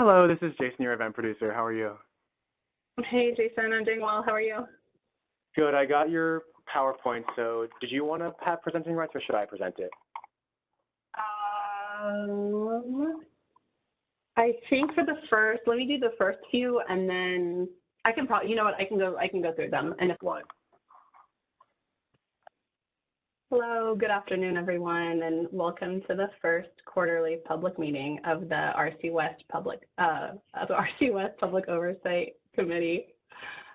Hello, this is Jason, your event producer. How are you? Hey, Jason, I'm doing well. How are you? Good. I got your PowerPoint. So did you want to have presenting rights or should I present it? I think for the first, let me do the first few and then I can probably, you know what, I can go through them and if what. Hello, good afternoon, everyone, and welcome to the first quarterly public meeting of the RC West Public Oversight Committee.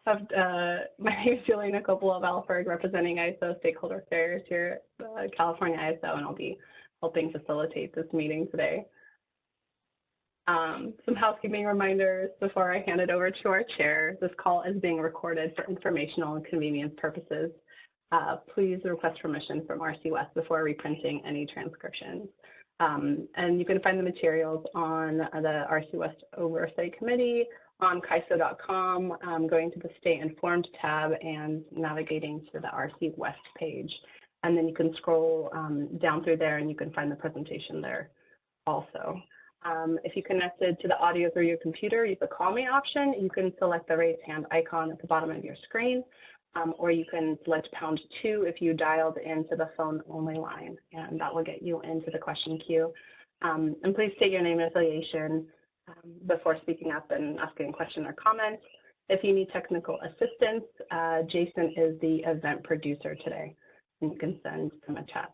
My name is Juliana Coppola-Valford, representing ISO Stakeholder Affairs here at California ISO, and I'll be helping facilitate this meeting today. Some housekeeping reminders before I hand it over to our chair. This call is being recorded for informational and convenience purposes. Please request permission from RC West before reprinting any transcriptions. And you can find the materials on the RC West Oversight Committee on CAISO.com, going to the Stay Informed tab and navigating to the RC West page. And then you can scroll down through there and you can find the presentation there also. If you connected to the audio through your computer, use the call me option. You can select the raise hand icon at the bottom of your screen. Or you can select #2 if you dialed into the phone only line, and that will get you into the question queue. And please state your name and affiliation before speaking up and asking a question or comment. If you need technical assistance, Jason is the event producer today, and you can send him a chat.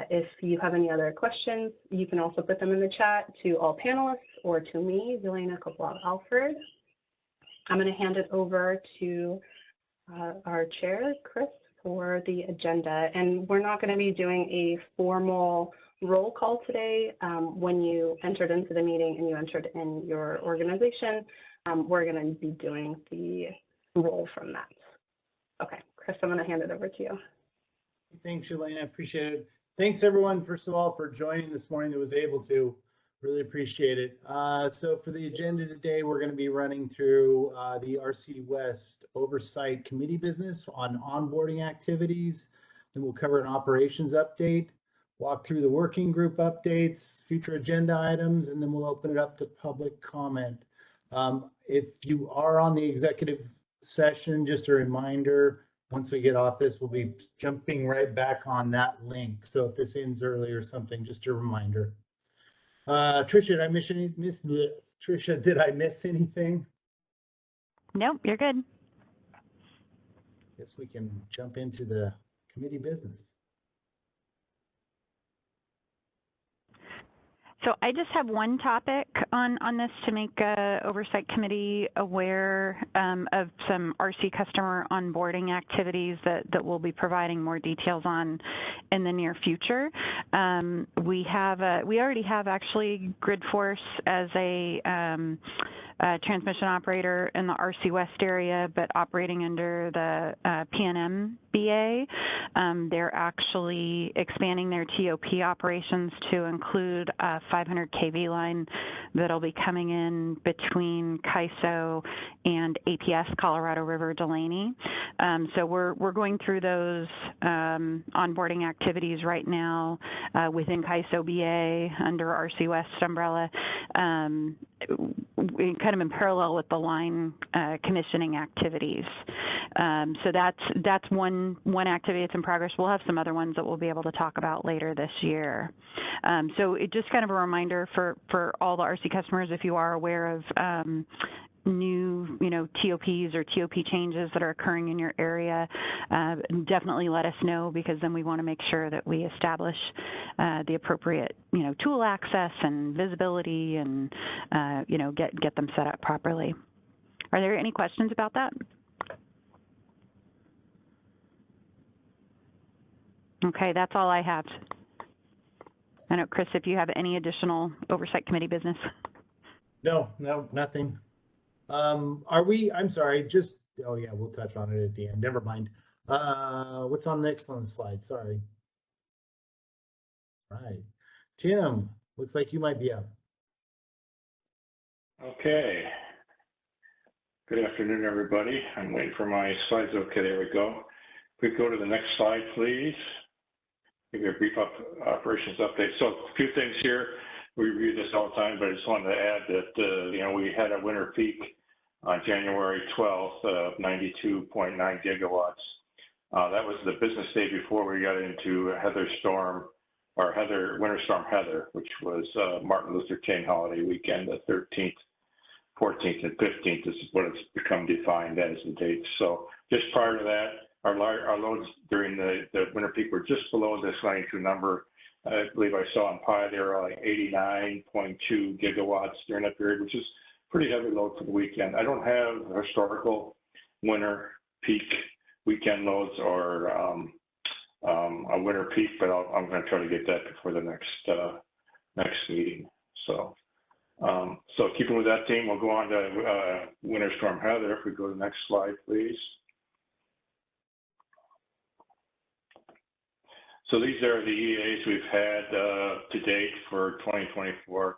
If you have any other questions, you can also put them in the chat to all panelists or to me, Juliana Coppola-Valford. I'm going to hand it over to our chair, Chris, for the agenda. And we're not going to be doing a formal roll call today. When you entered into the meeting and you entered in your organization, we're going to be doing the roll from that. Okay, Chris, I'm going to hand it over to you. Thanks, Elaine. I appreciate it. Thanks, everyone, first of all, for joining this morning that was able to. Really appreciate it. So for the agenda today, we're going to be running through the RC West Oversight Committee business on onboarding activities. Then we'll cover an operations update, walk through the working group updates, future agenda items, and then we'll open it up to public comment. If you are on the executive session, just a reminder, once we get off this, we'll be jumping right back on that link. So if this ends early or something, just a reminder. Tricia, did I miss anything? Nope, you're good. Guess we can jump into the committee business. So I just have one topic on this to make Oversight Committee aware of some RC customer onboarding activities that we'll be providing more details on in the near future. We already have actually GridForce as a transmission operator in the RC West area, but operating under the PNM BA. They're actually expanding their TOP operations to include a 500 kV line that'll be coming in between CAISO and APS, Colorado River Delaney. So we're going through those onboarding activities right now within CAISO BA under RC West umbrella, kind of in parallel with the line commissioning activities. So that's one activity that's in progress. We'll have some other ones that we'll be able to talk about later this year. So it just kind of a reminder for all the RC customers, if you are aware of new, TOPs or TOP changes that are occurring in your area, definitely let us know, because then we want to make sure that we establish the appropriate, tool access and visibility and, get them set up properly. Are there any questions about that? Okay, that's all I have. I know, Chris, if you have any additional Oversight Committee business. No, nothing. I'm sorry, oh yeah, we'll touch on it at the end. Never mind. What's on next on the slide? Sorry. Right. Tim, looks like you might be up. Okay. Good afternoon, everybody. I'm waiting for my slides. Okay, there we go. If we go to the next slide, please. Give you a brief operations update. So a few things here. we review this all the time, but I just wanted to add that, you know, we had a winter peak on January 12th of 92.9 gigawatts. That was the business day before we got into Winter Storm Heather, which was Martin Luther King holiday weekend, the 13th, 14th, and 15th. This is what it's become defined as the dates. So just prior to that, our loads during the winter peak were just below this 92 number. I believe I saw on Pi they were like 89.2 gigawatts during that period, which is pretty heavy load for the weekend. I don't have historical winter peak weekend loads or a winter peak, but I'm going to try to get that before the next meeting. So, so keeping with that theme, we'll go on to Winter Storm Heather. If we go to the next slide, please. So these are the EAs we've had to date for 2024,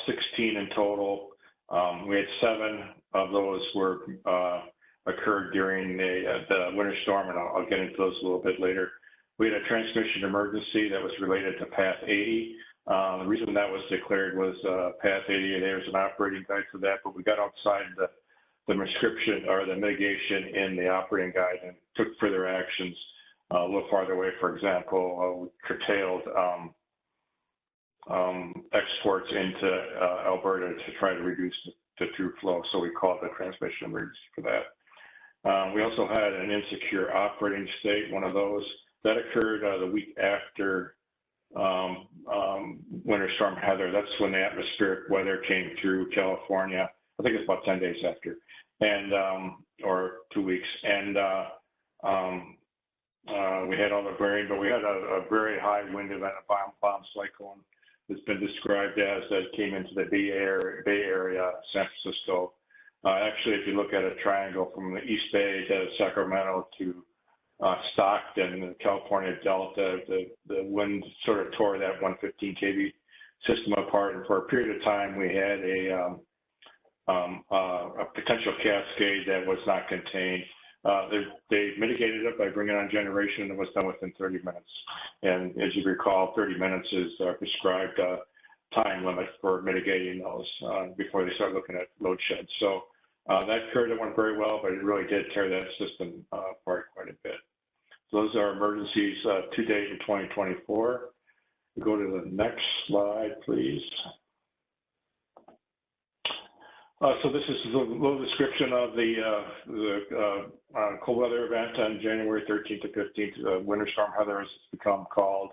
16 in total. We had 7 of those were occurred during the winter storm, and I'll get into those a little bit later. We had a transmission emergency that was related to Path 80. The reason that was declared was Path 80, there's an operating guide for that, but we got outside the prescription or the mitigation in the operating guide and took further actions a little farther away. For example, curtailed exports into Alberta to try to reduce the through flow. So we called the transmission emergency for that. We also had an insecure operating state, one of those that occurred the week after Winter Storm Heather. That's when the atmospheric weather came through California. I think it's about 10 days after, and or 2 weeks. And we had all the rain, but we had a very high wind event, a bomb cyclone that's been described as that came into the Bay Area, San Francisco. Actually, if you look at a triangle from the East Bay to Sacramento to Stockton, the California Delta, the wind sort of tore that 115 kV system apart. And for a period of time, we had a potential cascade that was not contained. They mitigated it by bringing on generation, and it was done within 30 minutes. And as you recall, 30 minutes is a prescribed time limit for mitigating those before they start looking at load sheds. So that occurred, it went very well, but it really did tear that system apart quite a bit. So those are emergencies to date in 2024. We go to the next slide, please. So this is a little description of the cold weather event on January 13th to 15th, Winter Storm Heather, as it's become called.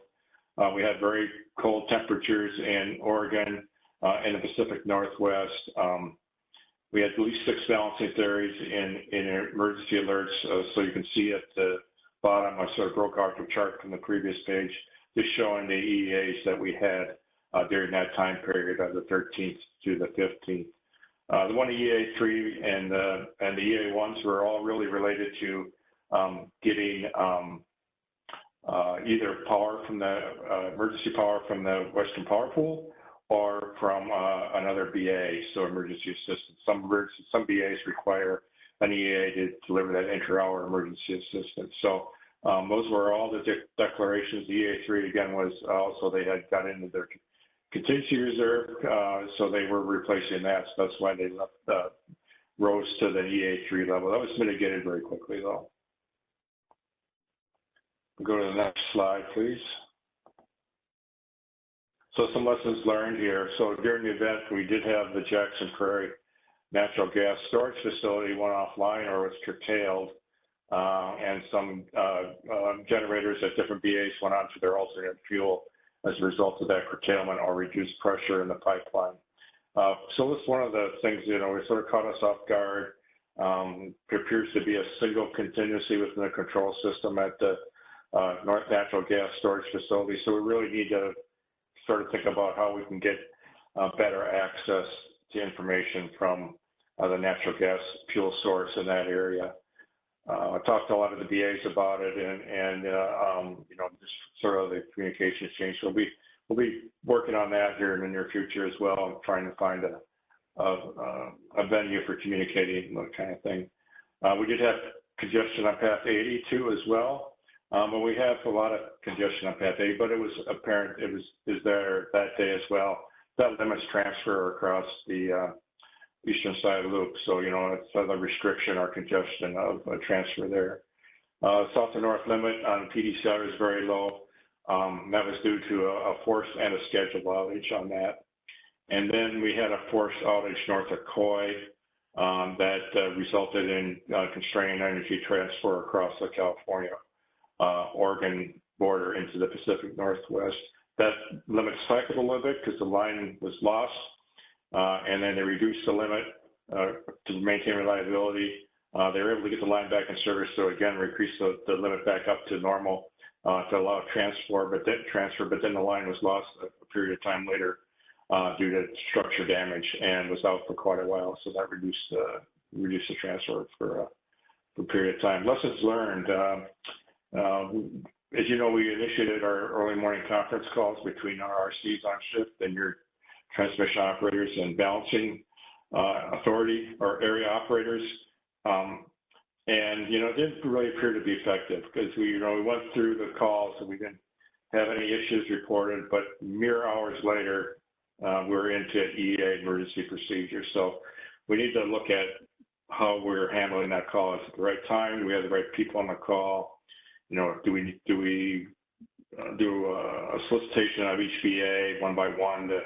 We had very cold temperatures in Oregon and the Pacific Northwest. We had at least 6 balancing theories in emergency alerts. So you can see at the bottom, I sort of broke out the chart from the previous page, just showing the EEAs that we had during that time period of the 13th to the 15th. The one EA3 and the EA1s were all really related to getting either power from the emergency power from the Western Power Pool or from another BA, so emergency assistance. Some BAs require an EA to deliver that inter-hour emergency assistance. So those were all the declarations. The EA3 again was also, they had got into their contingency reserve, so they were replacing that. So that's why they left rose to the EA3 level. That was mitigated very quickly, though. Go to the next slide, please. So some lessons learned here. So during the event, we did have the Jackson Prairie natural gas storage facility went offline or was curtailed, and some generators at different BAs went on to their alternate fuel as a result of that curtailment or reduced pressure in the pipeline. So that's one of the things, you know, it sort of caught us off guard. There appears to be a single contingency within the control system at the North Natural Gas Storage Facility. So we really need to sort of think about how we can get better access to information from the natural gas fuel source in that area. I talked to a lot of the BAs about it, and you know, just sort of the communication exchange. So we'll be working on that here in the near future as well, trying to find a venue for communicating that kind of thing. We did have congestion on Path 80 too as well, but we have a lot of congestion on Path 80, but it was apparent it was there that day as well. that limits transfer across the eastern side of the loop. So, you know, it's a restriction or congestion of transfer there. South to north limit on PD7 is very low. That was due to a forced and a scheduled outage on that. And then we had a forced outage north of Coy that resulted in constraining energy transfer across the California-Oregon border into the Pacific Northwest. That limit cycled a little bit because the line was lost, and then they reduced the limit to maintain reliability. They were able to get the line back in service, so again, increased the limit back up to normal to allow transfer, but then the line was lost a period of time later due to structure damage and was out for quite a while, so that reduced the transfer for a period of time. Lessons learned. As you know, we initiated our early morning conference calls between our RCs on shift and your transmission operators and balancing authority or area operators. And, you know, it didn't really appear to be effective because we went through the calls and we didn't have any issues reported, but mere hours later, we're into EA emergency procedure. So we need to look at how we're handling that call. Is it the right time? Do we have the right people on the call? You know, do we do a solicitation of each VA one by one to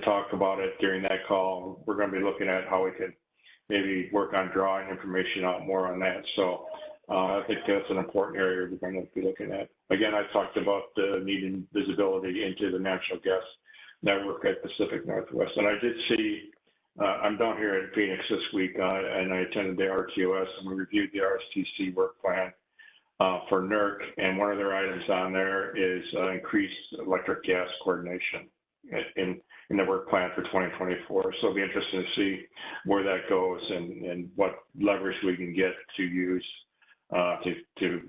talk about it during that call? We're going to be looking at how we can maybe work on drawing information out more on that. So I think that's an important area we're going to be looking at. Again, I talked about the needing visibility into the natural gas network at Pacific Northwest. And I did see, I'm down here in Phoenix this week, and I attended the RTOS, and we reviewed the RSTC work plan for NERC, and one of their items on there is increased electric gas coordination in the work plan for 2024. So it'll be interesting to see where that goes and what leverage we can get to use to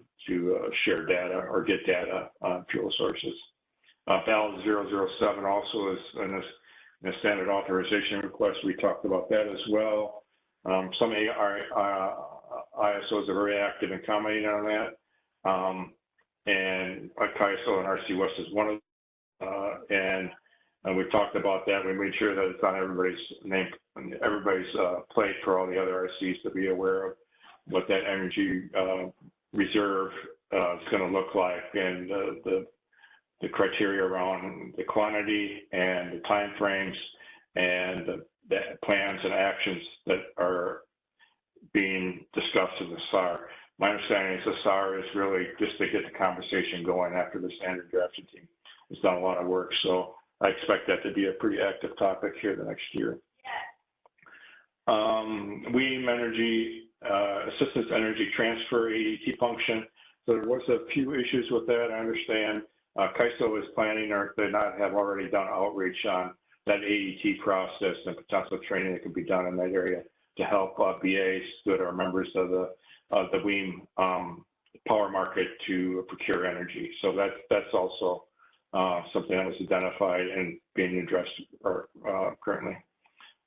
share data or get data on fuel sources. BAL 007 also is in a standard authorization request. We talked about that as well. Some ISOs are very active in commenting on that. And CAISO and RC West is one of them. And we've talked about that. We made sure that it's on everybody's plate for all the other RCs to be aware of what that energy reserve is going to look like, and the criteria around the quantity and the time frames and the plans and actions that are being discussed in the SAR. My understanding is the SAR is really just to get the conversation going after the standard drafting team has done a lot of work. So I expect that to be a pretty active topic here the next year. WEAM energy, assistance energy transfer, AET function. So there was a few issues with that, I understand. CAISO is planning, or if they not have already done outreach on that AET process and potential training that could be done in that area to help BAs that are members of the WEAM power market to procure energy. So that's also something that was identified and being addressed currently.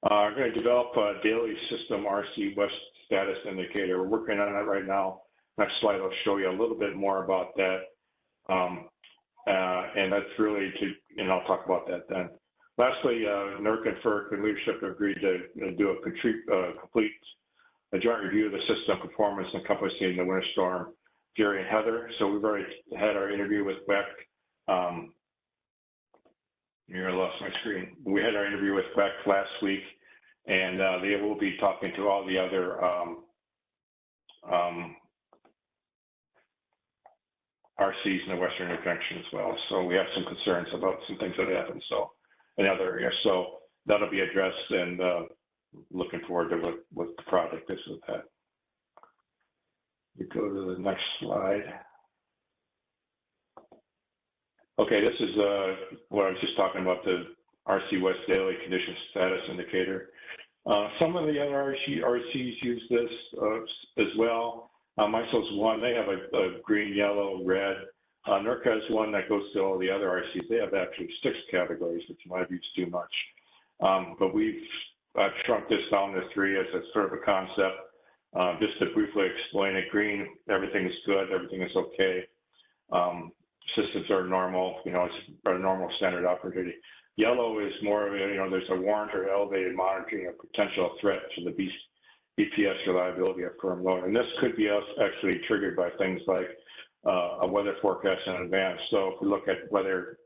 We're going to develop a daily system RC West status indicator. We're working on that right now. Next slide will show you a little bit more about that. And that's really and I'll talk about that then. Lastly, NERC and FERC and leadership have agreed to do a complete joint review of the system performance encompassing the winter storm Jerry and Heather. So we've already had our interview with Beck. Here, I lost my screen. We had our interview with Beck last week, and they will be talking to all the other RCs in the Western Interconnection as well. So we have some concerns about some things that happened in other areas. So that'll be addressed, and looking forward to what the project is with that. We go to the next slide. Okay, this is what I was just talking about, the RC West Daily Condition Status Indicator. Some of the other RCs use this as well. MISO's one, they have a green, yellow, red. NERC has one that goes to all the other RCs. They have actually 6 categories, which in my view is too much. But we've shrunk this down to 3 as a sort of a concept. Just to briefly explain it, green, everything is good, everything is okay. Systems are normal, it's a normal standard operating. Yellow is more of a, there's a warrant or elevated monitoring of potential threat to the BPS reliability of firm loan. And this could be actually triggered by things like a weather forecast in advance. So if we look at weather,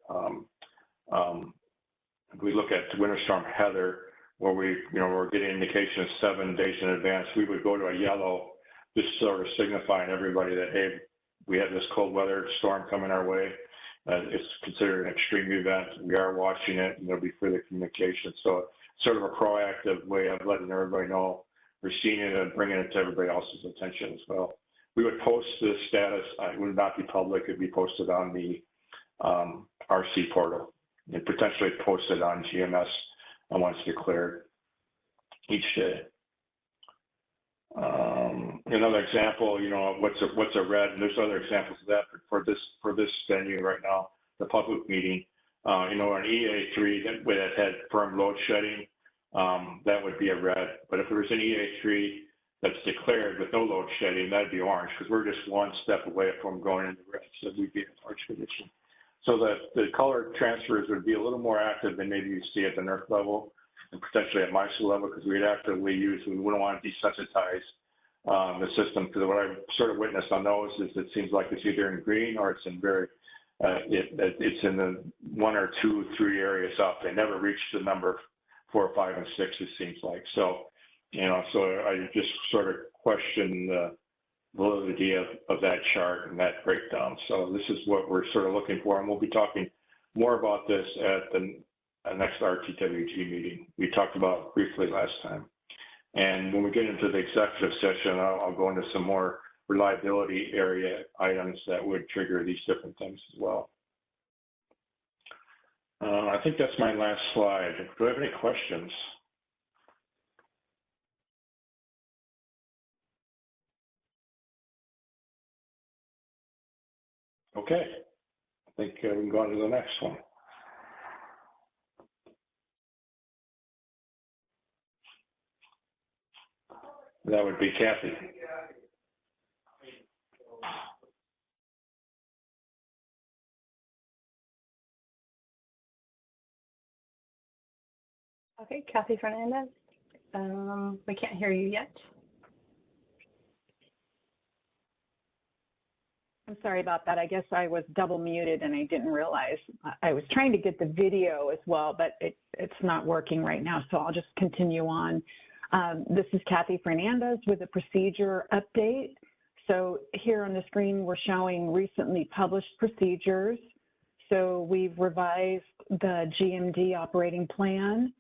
if we look at Winter Storm Heather, where we're getting indications 7 days in advance, we would go to a yellow, just sort of signifying everybody that, hey, we have this cold weather storm coming our way. It's considered an extreme event. We are watching it, and there'll be further communication. So it's sort of a proactive way of letting everybody know we're seeing it and bringing it to everybody else's attention as well. We would post the status. It would not be public. It'd be posted on the RC portal and potentially posted on GMS once declared each day. Another example, what's a red, and there's other examples of that for this venue right now, the public meeting. An EA3 that had firm load shedding, that would be a red. But if there was an EA3 that's declared with no load shedding, that'd be orange, because we're just one step away from going into red, so we'd be in orange condition. So the color transfers would be a little more active than maybe you see at the NERC level and potentially at MISO level, because we'd actively use, we wouldn't want to desensitize the system, because what I've sort of witnessed on those is it seems like it's either in green or it's in very, it's in the 1 or 2, 3 areas up. They never reach the number 4, 5, and 6, it seems like. So, so I just sort of question the validity of that chart and that breakdown. So this is what we're sort of looking for, and we'll be talking more about this at the next RTWG meeting. We talked about briefly last time. And when we get into the executive session, I'll go into some more reliability area items that would trigger these different things as well. I think that's my last slide. Do I have any questions? Okay, I think we can go on to the next one. That would be Kathy. Okay, Kathy Fernandez. We can't hear you yet. I'm sorry about that. I guess I was double muted and I didn't realize. I was trying to get the video as well, but it's not working right now, so I'll just continue on. This is Kathy Fernandez with a procedure update. So here on the screen, we're showing recently published procedures. So we've revised the GMD operating plan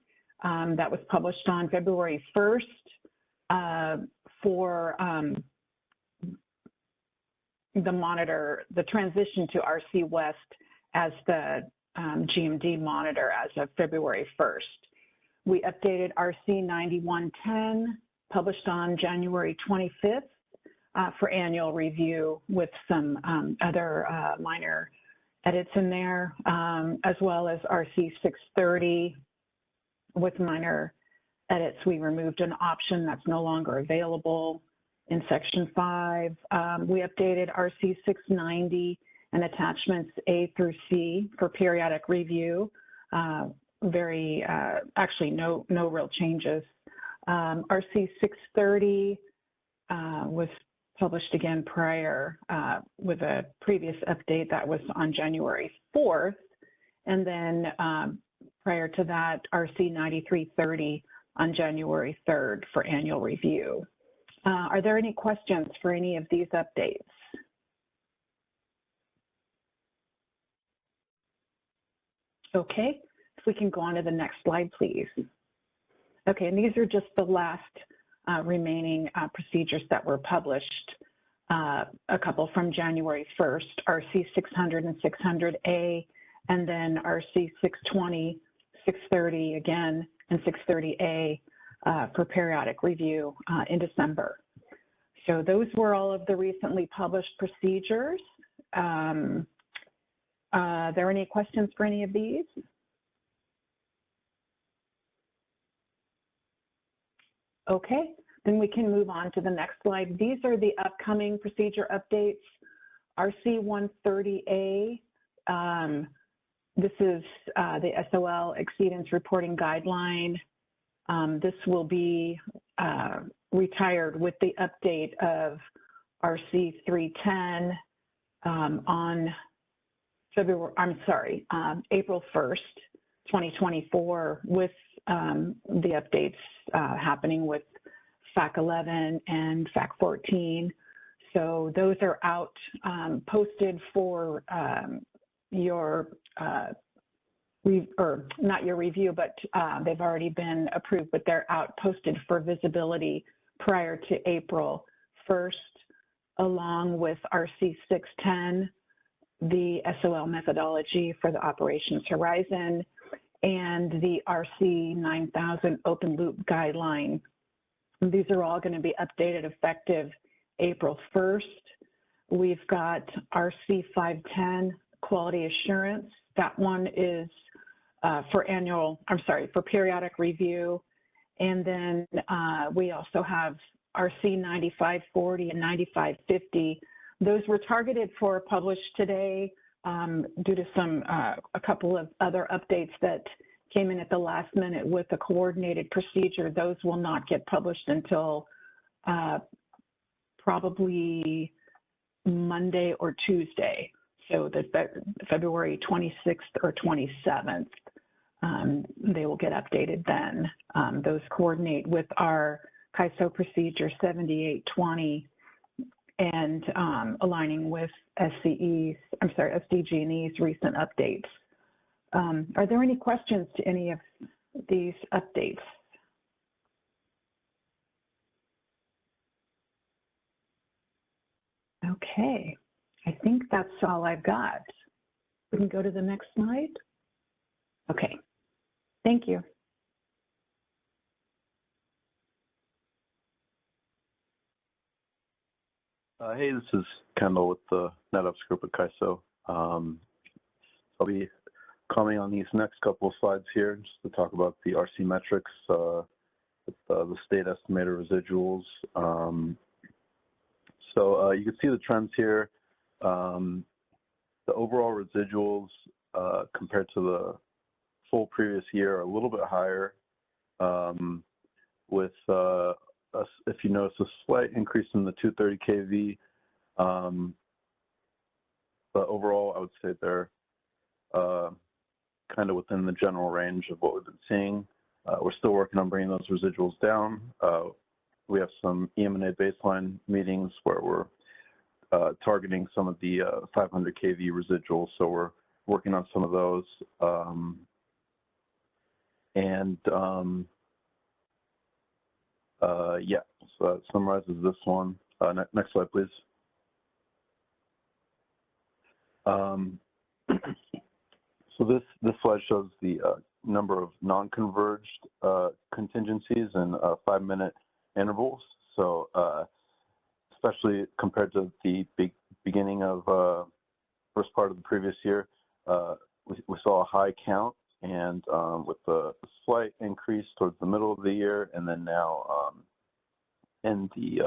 that was published on February 1st for the transition to RC West as the GMD monitor as of February 1st. We updated RC 9110, published on January 25th for annual review with some other minor edits in there, as well as RC 630 with minor edits. We removed an option that's no longer available in Section 5. We updated RC 690 and attachments A through C for periodic review. Actually no real changes. RC 630 was published again prior with a previous update that was on January 4th. And then prior to that, RC 9330 on January 3rd for annual review. Are there any questions for any of these updates? Okay, if we can go on to the next slide, please. Okay, and these are just the last remaining procedures that were published, a couple from January 1st, RC 600 and 600A, and then RC 620, 630 again, and 630A for periodic review in December. So those were all of the recently published procedures. Are there any questions for any of these? Okay, then we can move on to the next slide. These are the upcoming procedure updates. RC 130A This is the SOL exceedance reporting guideline. This will be retired with the update of RC 310 on April 1st, 2024, with the updates happening with FAC 11 and FAC 14. So those are out, posted for your, not your review, but they've already been approved, but they're out posted for visibility prior to April 1st, along with RC 610, the SOL methodology for the operations horizon, and the RC 9000 open loop guideline. These are all going to be updated effective April 1st. We've got RC 510 quality assurance. That one is for periodic review. And then we also have RC 9540 and 9550. Those were targeted for published today due to a couple of other updates that came in at the last minute with a coordinated procedure. Those will not get published until probably Monday or Tuesday. So the February 26th or 27th, they will get updated then. Those coordinate with our CAISO procedure 7820 and aligning with SDG&E's recent updates. Are there any questions to any of these updates? Okay, I think that's all I've got. We can go to the next slide. Okay, thank you. Hey, this is Kendall with the NetOps group at CAISO. I'll be commenting on these next couple of slides here just to talk about the RC metrics with the state estimator residuals. So you can see the trends here. The overall residuals compared to the full previous year are a little bit higher with if you notice a slight increase in the 230 kV, but overall I would say they're kind of within the general range of what we've been seeing. We're still working on bringing those residuals down. We have some EM&A baseline meetings where we're targeting some of the 500 kV residuals, so we're working on some of those. Yeah, so that summarizes this one. Next slide, please. So this slide shows the number of non-converged contingencies in 5-minute intervals. So especially compared to the beginning of first part of the previous year, we saw a high count, and with a slight increase towards the middle of the year, and then now in the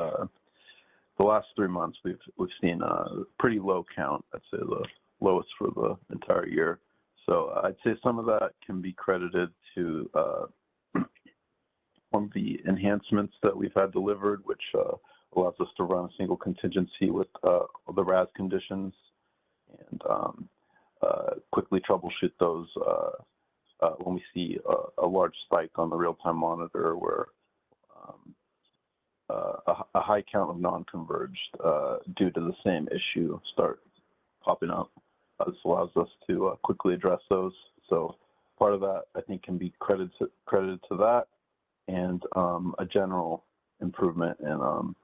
last 3 months, we've seen a pretty low count. I'd say the lowest for the entire year. So I'd say some of that can be credited to one of the enhancements that we've had delivered, which allows us to run a single contingency with the RAS conditions and quickly troubleshoot those when we see a large spike on the real-time monitor where a high count of non-converged due to the same issue start popping up. This allows us to quickly address those. So part of that, I think, can be credited to that, and a general improvement in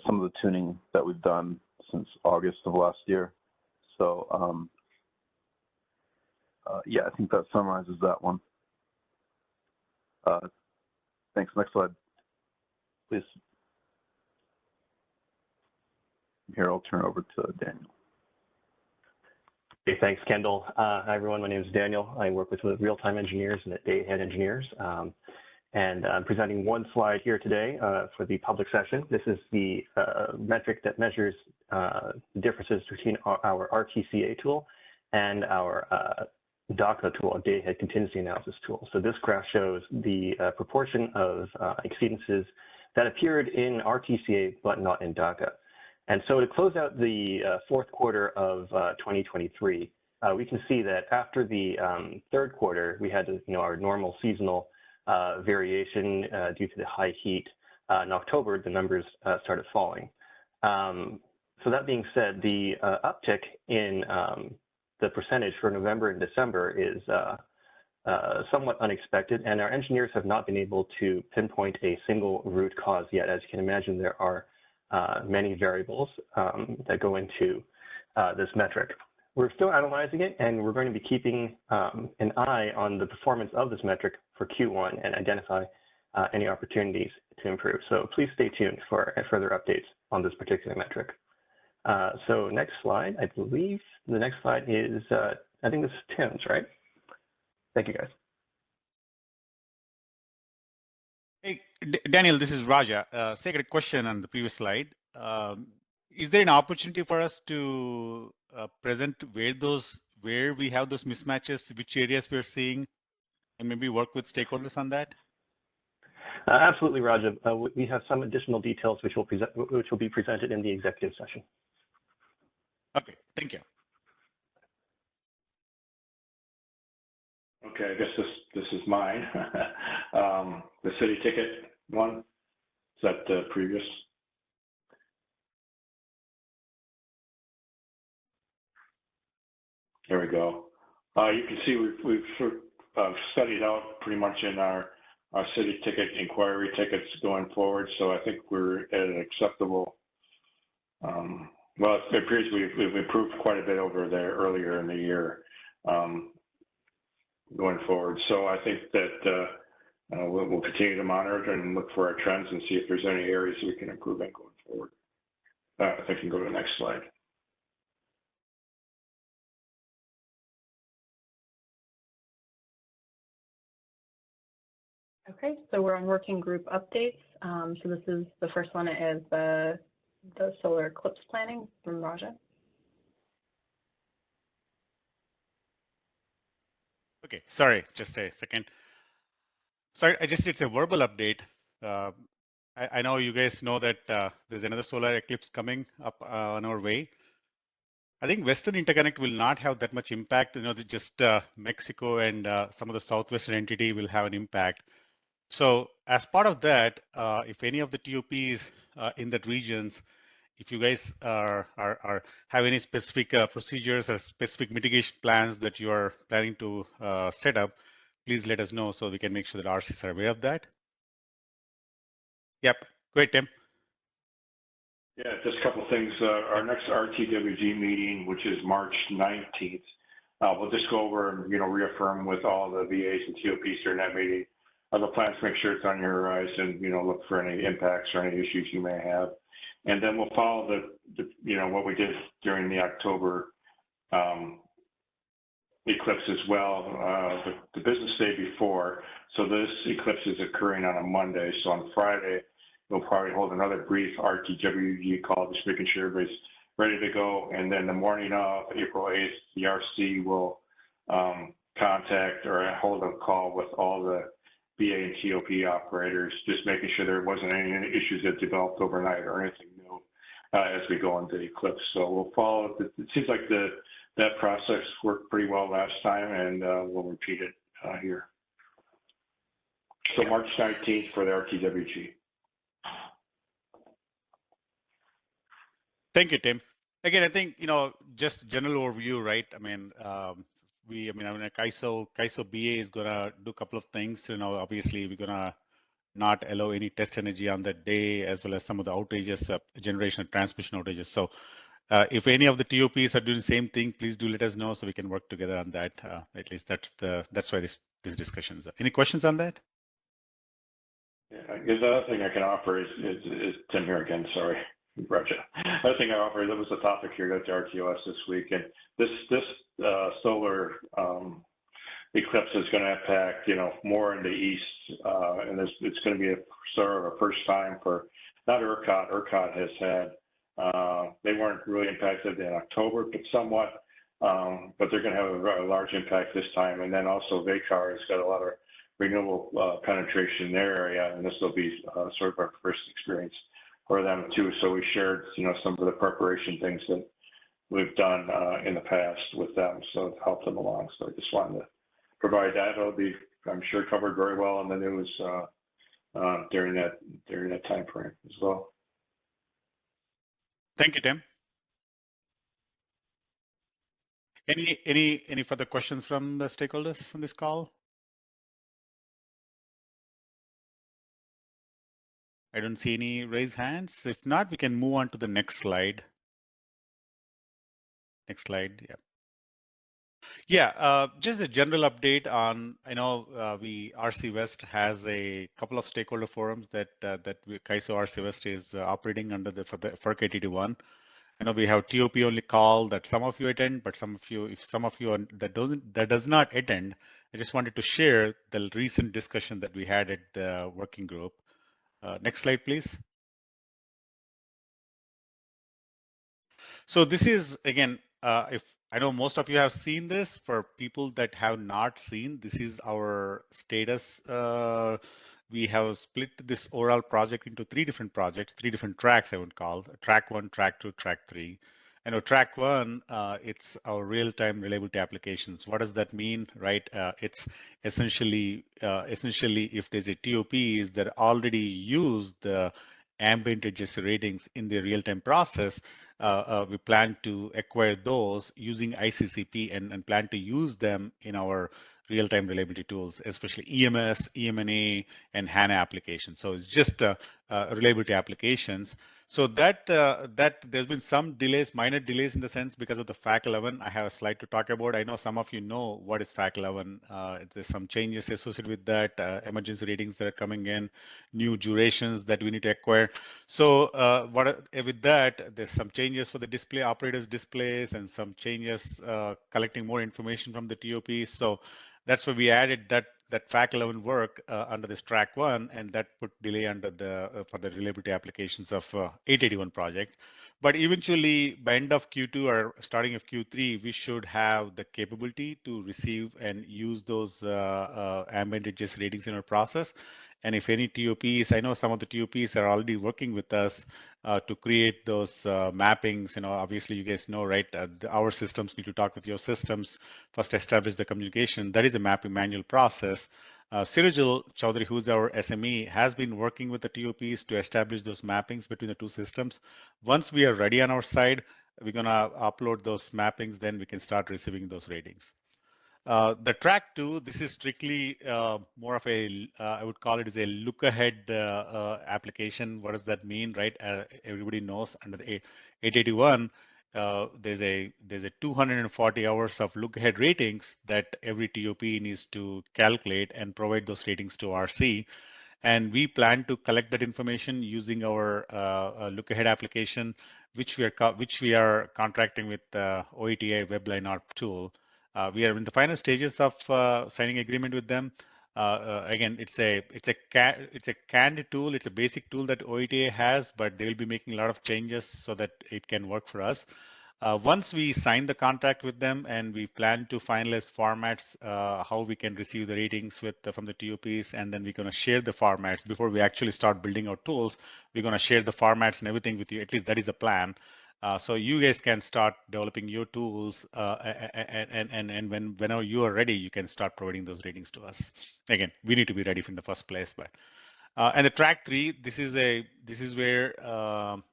some of the tuning that we've done since August of last year. So yeah, I think that summarizes that one. Thanks. Next slide, please. Here, I'll turn over to Daniel. Okay, thanks, Kendall. Hi, everyone. My name is Daniel. I work with real-time engineers and at Dayhead Engineers. And I'm presenting one slide here today for the public session. This is the metric that measures differences between our RTCA tool and our DACA tool, a day-ahead contingency analysis tool. So this graph shows the proportion of exceedances that appeared in RTCA but not in DACA. And so to close out the fourth quarter of 2023, we can see that after the third quarter, we had our normal seasonal variation due to the high heat. In October, the numbers started falling. So that being said, the uptick in the percentage for November and December is somewhat unexpected, and our engineers have not been able to pinpoint a single root cause yet. As you can imagine, there are many variables that go into this metric. We're still analyzing it, and we're going to be keeping an eye on the performance of this metric for Q1 and identify any opportunities to improve. So please stay tuned for further updates on this particular metric. So next slide, I believe the next slide is, I think this is Tim's, right? Thank you, guys. Hey, Daniel, this is Raja. Second question on the previous slide. Is there an opportunity for us to present where we have those mismatches, which areas we're seeing, and maybe work with stakeholders on that? Absolutely, Raja. We have some additional details which will be presented in the executive session. Okay, thank you. Okay, I guess this is mine. The city ticket one, is that the previous? There we go. You can see we've studied out pretty much in our city ticket inquiry tickets going forward. So I think we're at an acceptable, well, it appears we've improved quite a bit over there earlier in the year going forward. So I think that we'll continue to monitor it and look for our trends and see if there's any areas we can improve in going forward. If I can go to the next slide. Okay, so we're on working group updates. So this is, the first one is the solar eclipse planning from Raja. Okay, sorry, just a second. Sorry, it's a verbal update. I know you guys know that there's another solar eclipse coming up on our way. I think Western Interconnect will not have that much impact. Just Mexico and some of the Southwestern entity will have an impact. So as part of that, if any of the TOPs in that regions, if you guys have any specific procedures or specific mitigation plans that you are planning to set up, please let us know so we can make sure that RCs are aware of that. Yep, great, Tim. Yeah, just a couple of things. Our next RTWG meeting, which is March 19th, we'll just go over and reaffirm with all the VAs and TOPs during that meeting the plans to make sure it's on your horizon, look for any impacts or any issues you may have. And then we'll follow the what we did during the October eclipse as well, the business day before. So this eclipse is occurring on a Monday. So on Friday, we'll probably hold another brief RTWG call, just making sure everybody's ready to go. And then the morning of April 8th, the RC will contact or hold a call with all the BA and TOP operators, just making sure there wasn't any issues that developed overnight or anything new as we go into the eclipse. So we'll follow. It seems like that process worked pretty well last time, and we'll repeat it here. So March 19th for the RTWG. Thank you, Tim. Again, I think, just general overview, right? CAISO BA is going to do a couple of things. Obviously, we're going to not allow any test energy on that day, as well as some of the outages, generation and transmission outages. So if any of the TOPs are doing the same thing, please do let us know so we can work together on that. At least that's why this discussion is. Any questions on that? Yeah, the other thing I can offer is Tim here again, sorry. Roger. Another thing I offer, that was a topic here at the RTOS this week, and this solar eclipse is going to impact, more in the east, and it's going to be a sort of a first time for not ERCOT. ERCOT has had, they weren't really impacted in October, but somewhat, but they're going to have a large impact this time. And then also VACAR has got a lot of renewable penetration in their area, and this will be sort of our first experience for them too. So we shared, some of the preparation things that we've done in the past with them, so to help them along. So I just wanted to provide that. It'll be, I'm sure, covered very well in the news during that time frame as well. Thank you, Tim. Any further questions from the stakeholders on this call? I don't see any raised hands. If not, we can move on to the next slide. Next slide, yeah. Yeah, just a general update on, I know RC West has a couple of stakeholder forums that CAISO RC West is operating under for the FERC 881. I know we have TOP only call that some of you attend, but if some of you that does not attend, I just wanted to share the recent discussion that we had at the working group. Next slide, please. So this is, again, if I know most of you have seen this, for people that have not seen, this is our status. We have split this overall project into 3 different projects, 3 different tracks, I would call. Track 1, Track 2, Track 3. I know Track 1, it's our real-time reliability applications. What does that mean, right? It's essentially if there's a TOPs that already use the ambient adjusted ratings in the real-time process, we plan to acquire those using ICCP and plan to use them in our real-time reliability tools, especially EMS, EMNA, and HANA applications. So it's just reliability applications. So that there's been some delays, minor delays in the sense because of the FAC 11. I have a slide to talk about. I know some of you know what is FAC 11. There's some changes associated with that, emergency ratings that are coming in, new durations that we need to acquire. So with that, there's some changes for the display operators displays and some changes collecting more information from the TOPs. So that's why we added that FAC 11 work under this track 1, and that put delay under for the reliability applications of 881 project. But eventually, by end of Q2 or starting of Q3, we should have the capability to receive and use those ambient adjust ratings in our process. And if any TOPs, I know some of the TOPs are already working with us to create those mappings. Obviously you guys know, right? Our systems need to talk with your systems, first establish the communication. That is a mapping manual process. Sirajul Chaudhary, who's our SME, has been working with the TOPs to establish those mappings between the 2 systems. Once we are ready on our side, we're gonna upload those mappings, then we can start receiving those ratings. The track 2, this is strictly more of a, I would call it as a look ahead application. What does that mean, right? Everybody knows under the 881, there's a 240 hours of look ahead ratings that every TOP needs to calculate and provide those ratings to RC. And we plan to collect that information using our look ahead application, which we are contracting with OETI WebLine ARP tool. We are in the final stages of signing agreement with them. Again, it's a canned tool. It's a basic tool that OETA has, but they will be making a lot of changes so that it can work for us. Once we sign the contract with them and we plan to finalize formats, how we can receive the ratings from the TOPs, and then we're going to share the formats before we actually start building our tools. We're going to share the formats and everything with you. At least that is the plan. So you guys can start developing your tools, and whenever you are ready, you can start providing those ratings to us. Again, we need to be ready from the first place, but. And the track 3, this is where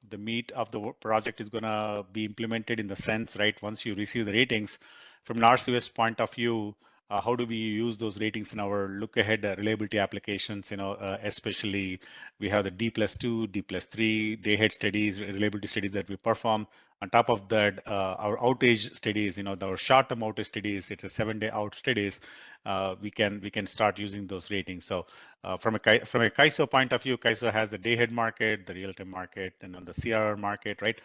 the meat of the project is going to be implemented in the sense, right? Once you receive the ratings from an RCS point of view, how do we use those ratings in our look ahead reliability applications? Especially we have the D+2, D+3 day ahead studies, reliability studies that we perform. On top of that, our outage studies, our short-term outage studies, it's a 7-day out studies. We can start using those ratings. So from a CAISO point of view, CAISO has the day ahead market, the real-time market, and on the CRR market, right?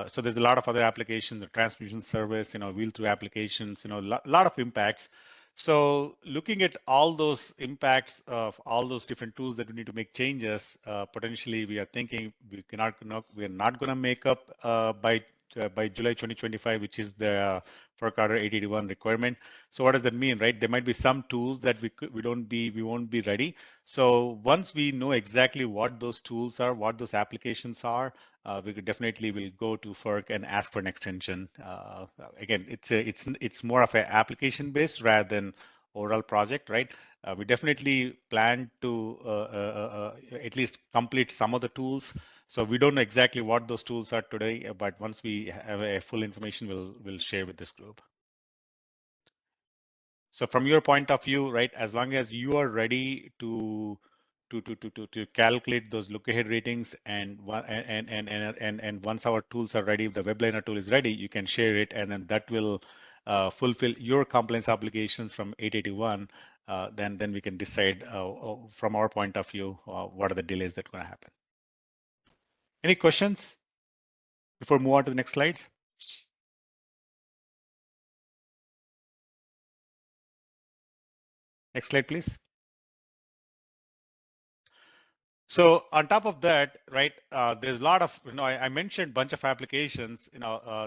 So there's a lot of other applications, the transmission service, wheel-through applications, a lot of impacts. So looking at all those impacts of all those different tools that we need to make changes, potentially we are thinking we are not going to make up by by July 2025, which is the FERC Order 881 requirement. So what does that mean, right? There might be some tools that we won't be ready. So once we know exactly what those tools are, what those applications are, we could definitely will go to FERC and ask for an extension. Again, it's more of an application based rather than overall project, right? We definitely plan to at least complete some of the tools. So we don't know exactly what those tools are today, but once we have a full information, we'll share with this group. So from your point of view, right, as long as you are ready to calculate those look ahead ratings and once our tools are ready, if the WebLiner tool is ready, you can share it, and then that will fulfill your compliance obligations from 881. Then we can decide from our point of view what are the delays that are going to happen. Any questions before we move on to the next slides? Next slide, please. So on top of that, right, there's a lot of, I mentioned a bunch of applications,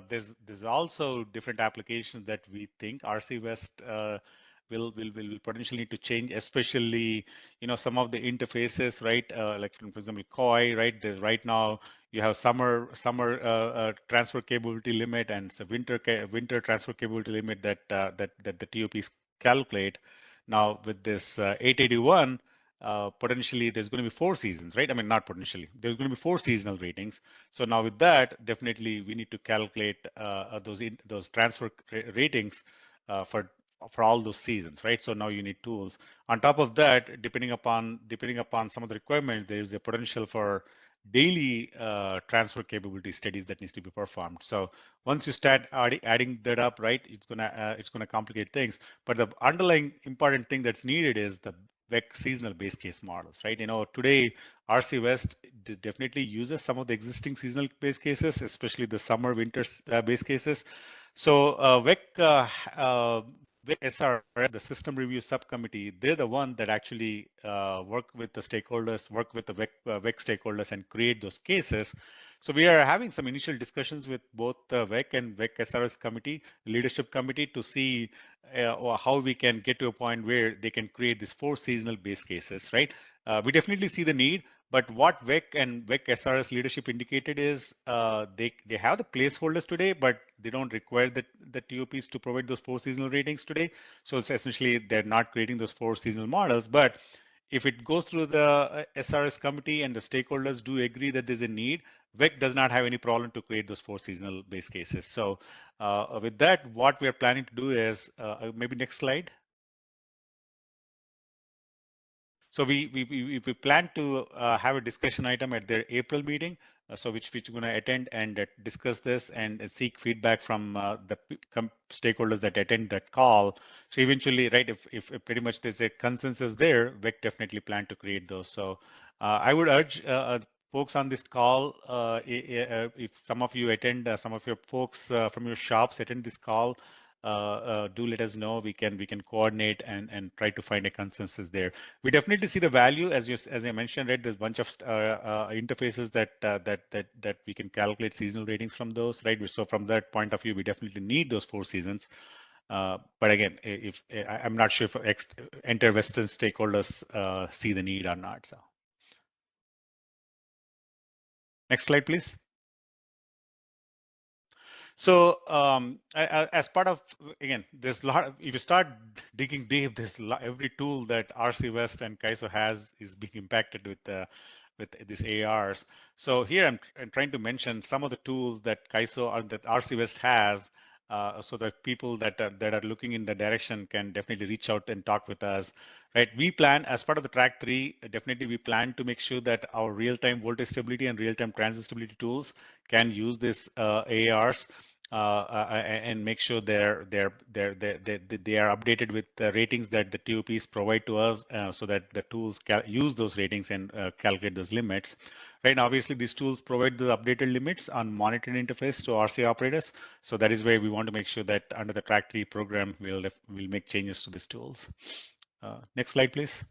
there's also different applications that we think RC West will potentially need to change, especially, some of the interfaces, right? Like for example, COI, right? There's right now you have summer transfer capability limit and winter transfer capability limit that the TOPs calculate. Now with this 881, potentially there's going to be 4 seasons, right? I mean, not potentially, there's going to be 4 seasonal ratings. So now with that, definitely we need to calculate those transfer ratings for all those seasons, right? So now you need tools. On top of that, depending upon some of the requirements, there is a potential for daily transfer capability studies that needs to be performed. So once you start adding that up, right, it's gonna complicate things. But the underlying important thing that's needed is the WEC seasonal base case models, right? Today RC West definitely uses some of the existing seasonal base cases, especially the summer winter base cases. So WEC SR, the system review subcommittee, they're the one that actually work with the stakeholders, work with the WEC stakeholders and create those cases. So we are having some initial discussions with both the WEC and WEC SRS committee, leadership committee, to see how we can get to a point where they can create these 4 seasonal base cases, right? We definitely see the need, but what WEC and WEC SRS leadership indicated is they have the placeholders today, but they don't require the TOPs to provide those 4 seasonal ratings today. So it's essentially they're not creating those 4 seasonal models. But if it goes through the SRS committee and the stakeholders do agree that there's a need, WEC does not have any problem to create those 4 seasonal base cases. So with that, what we are planning to do is maybe next slide. So we plan to have a discussion item at their April meeting, so which we're going to attend and discuss this and seek feedback from the stakeholders that attend that call. So eventually, right, if pretty much there's a consensus there, WEC definitely plan to create those. So I would urge folks on this call, if some of you attend, some of your folks from your shops attend this call, do let us know. We can coordinate and try to find a consensus there. We definitely see the value, as I mentioned, right? There's a bunch of interfaces that we can calculate seasonal ratings from those, right? So from that point of view, we definitely need those 4 seasons. But again, I'm not sure if enter Western stakeholders see the need or not. So next slide, please. So as part of, again, there's a lot, if you start digging deep, there's every tool that RC West and CAISO has is being impacted with these ARs. So here I'm trying to mention some of the tools that CAISO or that RC West has, so that people that are looking in the direction can definitely reach out and talk with us, right? We plan, as part of the track 3, definitely we plan to make sure that our real-time voltage stability and real-time transient stability tools can use this ARs. And make sure they are updated with the ratings that the TOPs provide to us, so that the tools use those ratings and calculate those limits. Right now, obviously, these tools provide the updated limits on monitoring interface to RC operators. So that is where we want to make sure that under the Track 3 program, we'll make changes to these tools. Next slide, please.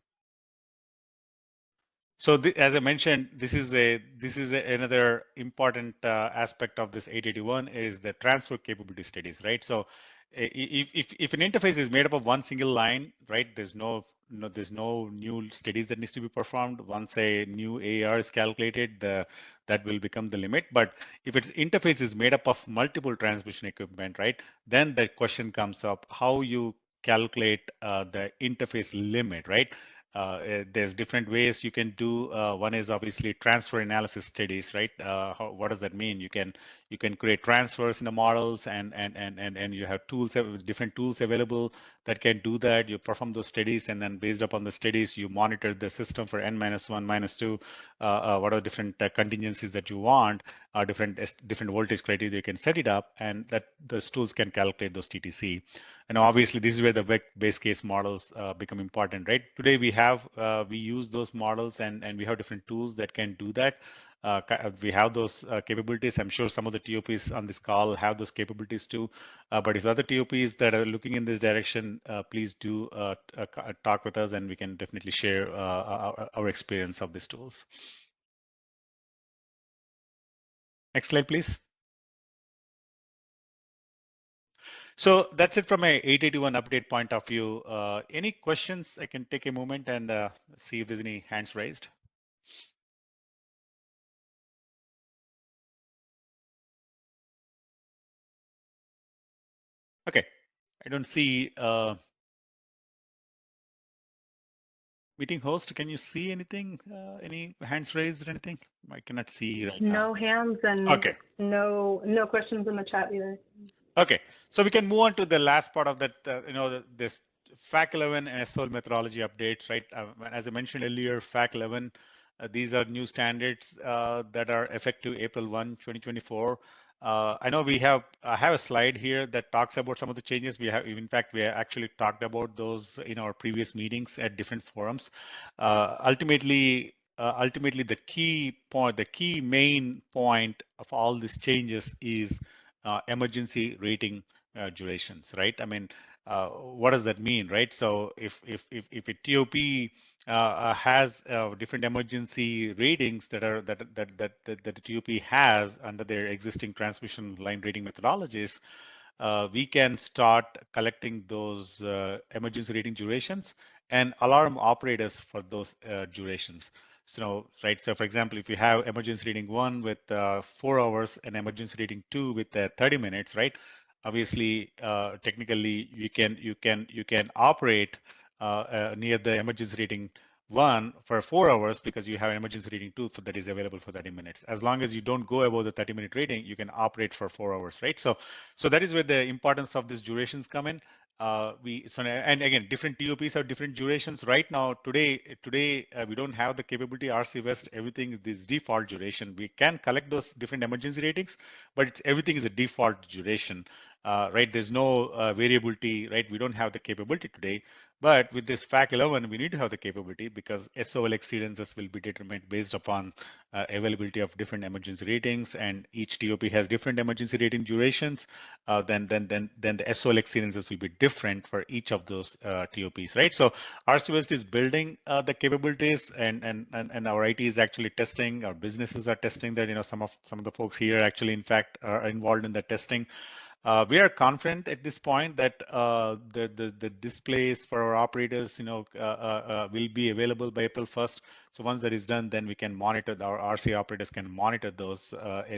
So as I mentioned, this is another important aspect of this 881 is the transfer capability studies, right? So if an interface is made up of one single line, right, there's no new studies that needs to be performed. Once a new AR is calculated, that will become the limit. But if its interface is made up of multiple transmission equipment, right, then the question comes up how you calculate the interface limit, right? There's different ways you can do. One is obviously transfer analysis studies, right? What does that mean? You can create transfers in the models, and you have tools, different tools available that can do that. You perform those studies, and then based upon the studies, you monitor the system for n-1, -2. What are different contingencies that you want? Different voltage criteria you can set it up, and that those tools can calculate those TTC. And obviously, this is where the base case models become important, right? Today we use those models, and we have different tools that can do that. We have those capabilities. I'm sure some of the TOPs on this call have those capabilities too. But if other TOPs that are looking in this direction, please do talk with us, and we can definitely share our experience of these tools. Next slide, please. So that's it from a 881 update point of view. Any questions? I can take a moment and see if there's any hands raised. Okay, I don't see meeting host. Can you see anything? Any hands raised or anything? I cannot see right now. No hands and Okay. no questions in the chat either. Okay, so we can move on to the last part of that. This FAC 11 and SOL methodology updates, right? As I mentioned earlier, FAC 11. These are new standards that are effective April 1, 2024. I know I have a slide here that talks about some of the changes. In fact, we actually talked about those in our previous meetings at different forums. Ultimately, the key main point of all these changes is emergency rating durations, right? I mean, what does that mean, right? So if a TOP has different emergency ratings that the TOP has under their existing transmission line rating methodologies, we can start collecting those emergency rating durations and alarm operators for those durations. So, right. So, for example, if you have emergency rating 1 with 4 hours and emergency rating 2 with 30 minutes, right? Obviously, technically, you can operate near the emergency rating 1 for 4 hours because you have an emergency rating 2 that is available for 30 minutes. As long as you don't go above the 30-minute rating, you can operate for 4 hours, right? So that is where the importance of these durations come in. And again, different TOPs have different durations. Right now, today we don't have the capability. RC West, everything is this default duration. We can collect those different emergency ratings, but everything is a default duration, right? There's no variability, right? We don't have the capability today. But with this FAC 11, we need to have the capability because SOL exceedances will be determined based upon availability of different emergency ratings, and each TOP has different emergency rating durations. Then the SOL exceedances will be different for each of those TOPs, right? So RCWest is building the capabilities, and our IT is actually testing. Our businesses are testing that. Some of the folks here actually, in fact, are involved in the testing. We are confident at this point that the displays for our operators, will be available by April 1st. So once that is done, then we can monitor, our RC operators can monitor those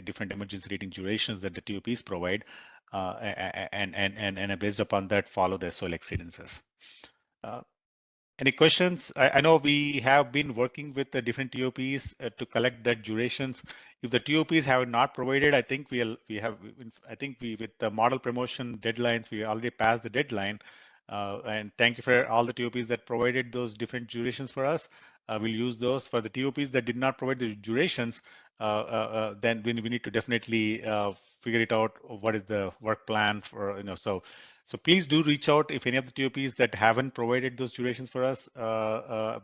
different emergency rating durations that the TOPs provide, and based upon that, follow the SOL exceedances. Any questions? I know we have been working with the different TOPs to collect that durations. If the TOPs have not provided, I think with the model promotion deadlines, we already passed the deadline. And thank you for all the TOPs that provided those different durations for us. We'll use those. For the TOPs that did not provide the durations, then we need to definitely figure it out. What is the work plan for, so please do reach out if any of the TOPs that haven't provided those durations for us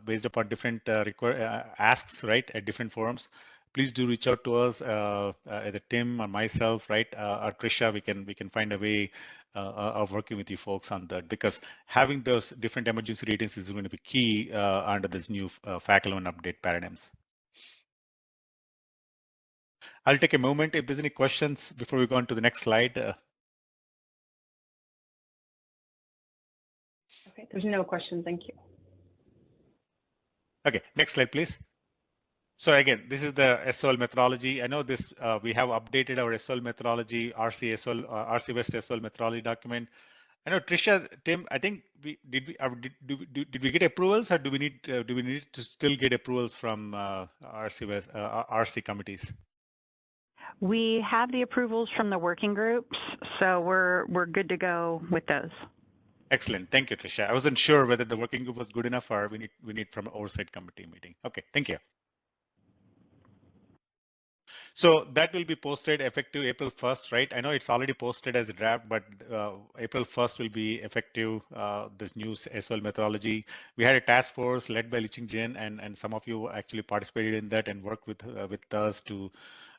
based upon different asks, right, at different forums. Please do reach out to us, either Tim or myself, right, or Trisha. We can find a way of working with you folks on that, because having those different emergency ratings is going to be key under this new FAC 11 update paradigms. I'll take a moment if there's any questions before we go on to the next slide. Okay, there's no questions. Thank you. Okay, next slide, please. So again, this is the SOL methodology. I know this, we have updated our SOL methodology, RC West SOL methodology document. I know Trisha, Tim, I think did we get approvals, or do we need to still get approvals from RC West, RC committees? We have the approvals from the working groups, so we're good to go with those. Excellent, thank you, Trisha. I wasn't sure whether the working group was good enough, or we need from an oversight committee meeting. Okay, thank you. So that will be posted effective April 1st, right? I know it's already posted as a draft, but April 1st will be effective, this new SOL methodology. We had a task force led by Liching Jen, and some of you actually participated in that and worked with us to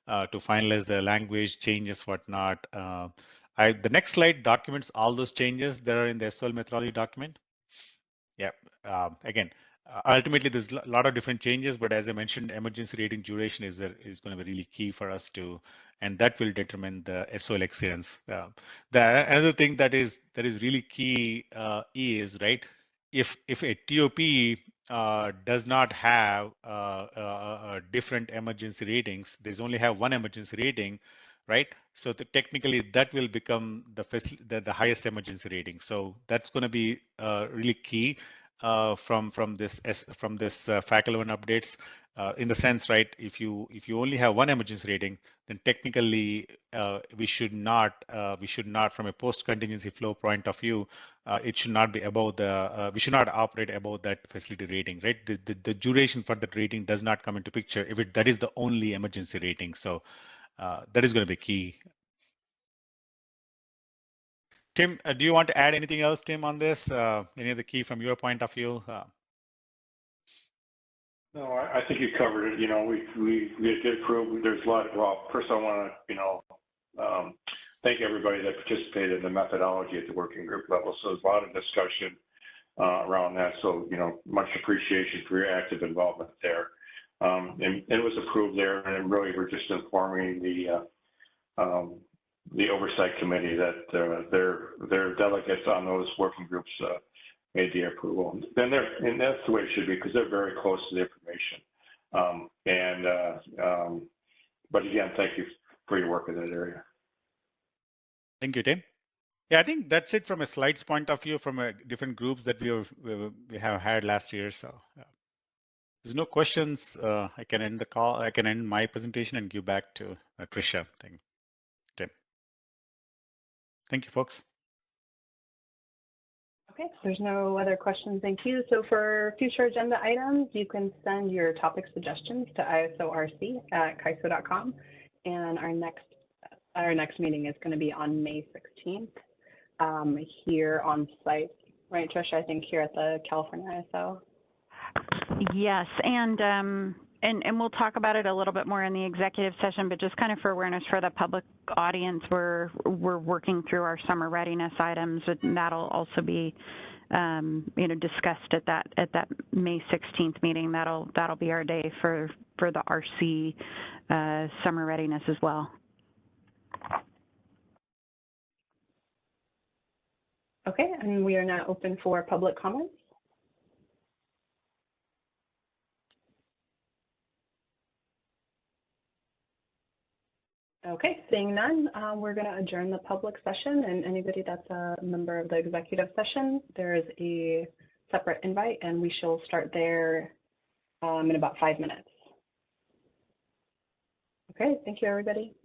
finalize the language changes, whatnot. The next slide documents all those changes that are in the SOL methodology document. Yeah, again, ultimately there's a lot of different changes, but as I mentioned, emergency rating duration is going to be really key for us to, and that will determine the SOL exceedance. The another thing that is really key is, right, if a TOP does not have different emergency ratings, there's only have one emergency rating, right? So technically that will become the highest emergency rating. So that's going to be really key from this FAC 11 updates, in the sense, right? If you only have one emergency rating, then technically we should not from a post contingency flow point of view, it should not be above we should not operate above that facility rating, right? The duration for that rating does not come into picture if that is the only emergency rating. So that is going to be key. Tim, do you want to add anything else, Tim, on this? Any of the key from your point of view? No, I think you covered it. You know, we did prove there's a lot. Well, first I want to, thank everybody that participated in the methodology at the working group level. So there's a lot of discussion around that. So, much appreciation for your active involvement there. And it was approved there, and really we're just informing the oversight committee that their delegates on those working groups made the approval. And that's the way it should be, because they're very close to the information. But again, thank you for your work in that area. Thank you, Tim. Yeah, I think that's it from a slides point of view from different groups that we have had last year. So there's no questions. I can end the call. I can end my presentation and give back to Trisha. Thank you, Tim. Thank you, folks. Okay, if there's no other questions, thank you. So for future agenda items, you can send your topic suggestions to isorc@kaiso.com. And our next meeting is going to be on May 16th here on site, right, Trisha? I think here at the California ISO. Yes, and we'll talk about it a little bit more in the executive session, but just kind of for awareness for the public audience, we're working through our summer readiness items, and that'll also be discussed at that May 16th meeting. That'll be our day for the RC summer readiness as well. Okay, and we are now open for public comments. Okay, seeing none, we're going to adjourn the public session, and anybody that's a member of the executive session, there is a separate invite, and we shall start there in about 5 minutes. Okay, thank you, everybody.